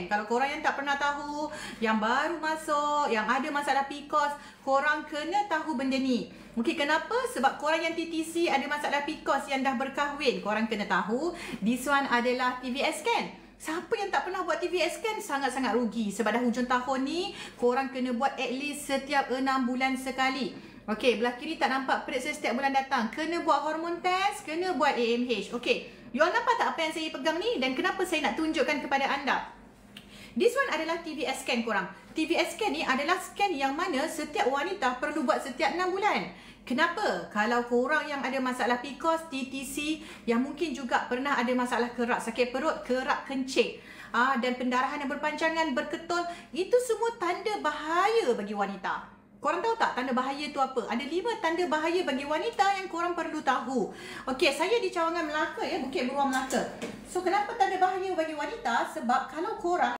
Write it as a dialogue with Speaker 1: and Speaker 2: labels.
Speaker 1: Kalau korang yang tak pernah tahu, yang baru masuk, yang ada masalah PCOS, korang kena tahu benda ni. Okey, kenapa? Sebab korang yang TTC ada masalah PCOS yang dah berkahwin, korang kena tahu this one adalah TVS scan. Siapa yang tak pernah buat TVS scan sangat-sangat rugi. Sebab dah hujung tahun ni, korang kena buat at least setiap 6 bulan sekali. Okey, belah kiri tak nampak periksa setiap bulan datang. Kena buat hormon test, kena buat AMH. Okey, you all nampak tak apa yang saya pegang ni? Dan kenapa saya nak tunjukkan kepada anda? This one adalah TVS scan korang. TVS scan ni adalah scan yang mana setiap wanita perlu buat setiap 6 bulan. Kenapa? Kalau korang yang ada masalah PCOS, TTC, yang mungkin juga pernah ada masalah kerak, sakit perut, kerak kencing, dan pendarahan yang berpanjangan, berketul, itu semua tanda bahaya bagi wanita. Korang tahu tak tanda bahaya tu apa? Ada 5 tanda bahaya bagi wanita yang korang perlu tahu. Okey, saya di Cawangan Melaka ya, Bukit Beruang Melaka. So, kenapa tanda bahaya bagi wanita? Sebab kalau korang